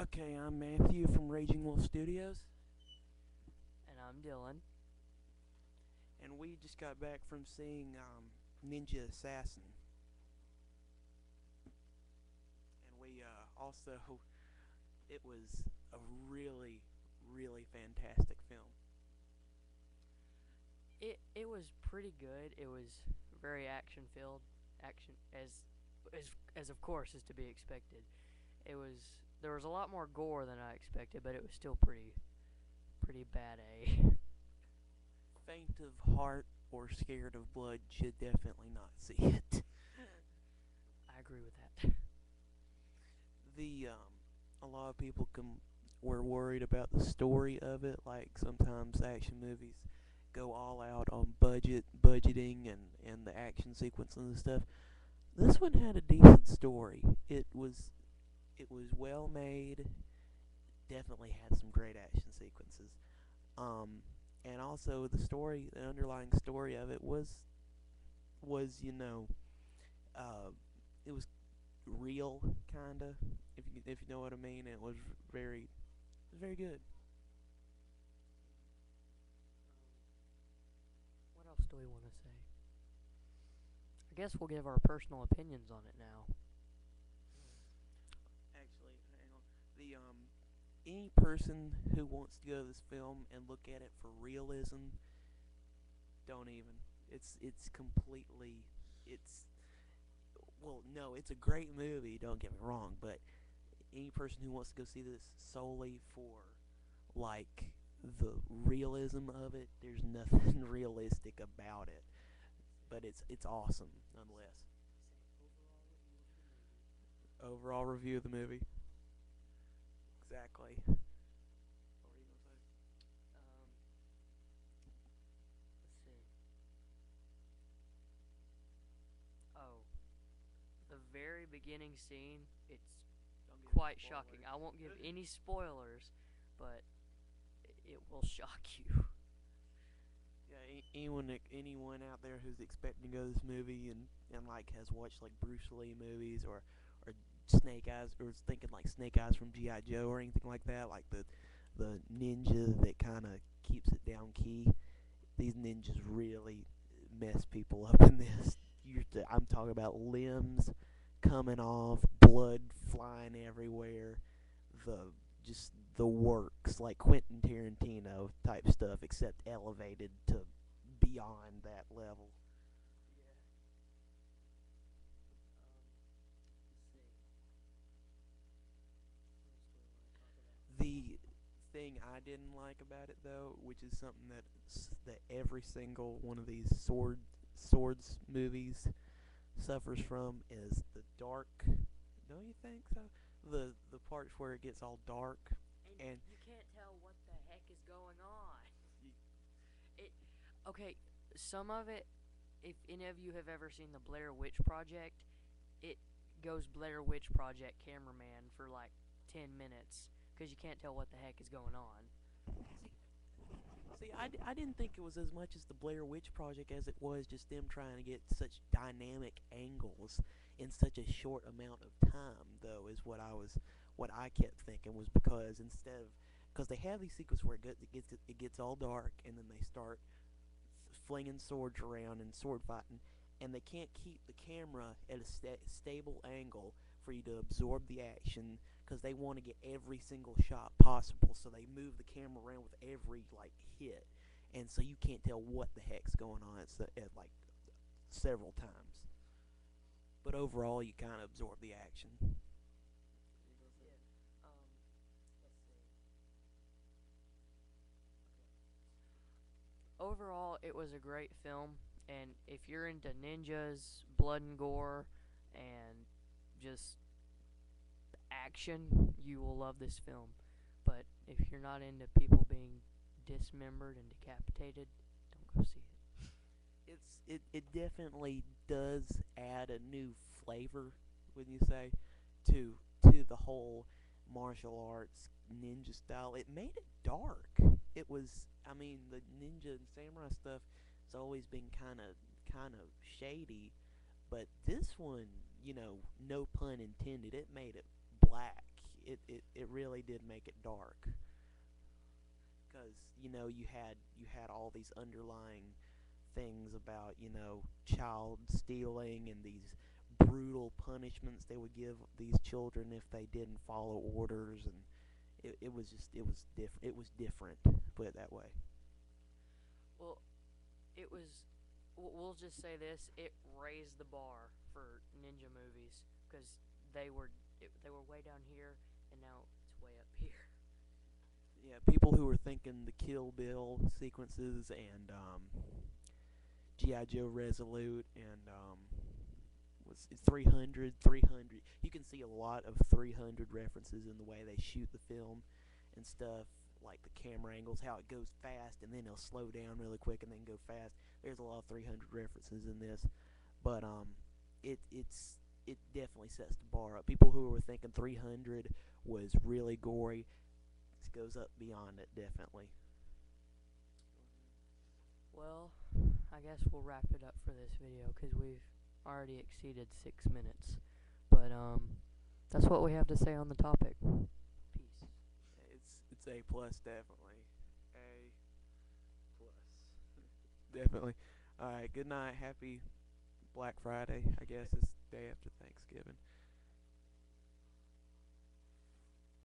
Okay, I'm Matthew from Raging Wolf Studios, And I'm Dylan. and we just got back from seeing Ninja Assassin, and we also it was a really, really fantastic film. It was pretty good. It was very action filled, action as of course is to be expected. It was There was a lot more gore than I expected, but it was still pretty bad A. Faint of heart or scared of blood should definitely not see it. I agree with that. The A lot of people were worried about the story of it. Like sometimes action movies go all out on budgeting, and the action sequences and stuff. This one had a decent story. It was well made. Definitely had some great action sequences. Um, and also the underlying story of it was uh, it was real, kinda. If you know what I mean, it was very good. What else do we want to say? I guess we'll give our personal opinions on it now. Actually, hang on. The Any person who wants to go to this film and look at it for realism, don't even. It's completely it's well, no, it's a great movie. Don't get me wrong, but any person who wants to go see this solely for like the realism of it, there's nothing realistic about it. But it's awesome nonetheless. Overall review of the movie. Exactly. What were you gonna say? Um, let's see. Oh, the very beginning scene. It's Don't give any quite shocking. spoilers. I won't give any spoilers, but it will shock you. Yeah, anyone out there who's expecting to go to this movie and like has watched like Bruce Lee movies or Snake Eyes or is thinking like Snake Eyes from GI Joe or anything like that, like the ninja that kind of keeps it down key. These ninjas really mess people up in this. I'm talking about limbs coming off, blood flying everywhere, the just the works like Quentin Tarantino type stuff, except elevated to beyond that level. Yeah. Let's see. What else do we want to talk about? The thing I didn't like about it though, which is something that every single one of these swords movies suffers from, is the dark. Don't you think so? The parts where it gets all dark And and you can't tell what the heck is going on. It Okay. Some of it, if any of you have ever seen the Blair Witch Project, it goes Blair Witch Project cameraman for like 10 minutes because you can't tell what the heck is going on. See, I didn't think it was as much as the Blair Witch Project as it was just them trying to get such dynamic angles in such a short amount of time. Though is what I kept thinking was because they have these sequences where it gets all dark and then they start flinging swords around and sword fighting, and they can't keep the camera at a stable angle for you to absorb the action because they want to get every single shot possible. So they move the camera around with every like hit, and so you can't tell what the heck's going on at like several times. But overall, you kind of absorb the action. Yeah. Let's see. Okay. Overall, it was a great film, and if you're into ninjas, blood and gore, and just action, you will love this film. But if you're not into people being dismembered and decapitated, don't go see it. It definitely does add a new flavor, when you say, to the whole martial arts ninja style. It made it dark. It was, I mean, the ninja and samurai stuff has always been kind of shady, but this one, no pun intended, it made it black. it really did make it dark because you had all these underlying things about child stealing and these brutal punishments they would give these children if they didn't follow orders, and it was just it was different, put it that way. Well, it was. We'll just say this: it raised the bar for ninja movies because they were way down here, and now it's way up here. Yeah, people who were thinking the Kill Bill sequences and GI Joe Resolute and was 300. You can see a lot of 300 references in the way they shoot the film and stuff, like the camera angles, how it goes fast and then it'll slow down really quick and then go fast. There's a lot of 300 references in this, but it definitely sets the bar up. People who were thinking 300 was really gory, this goes up beyond it definitely. Well, I guess we'll wrap it up for this video because we've already exceeded 6 minutes. But that's what we have to say on the topic. Peace. It's A plus definitely. A plus. Definitely. All right. Good night. Happy Black Friday. I guess it's day after Thanksgiving.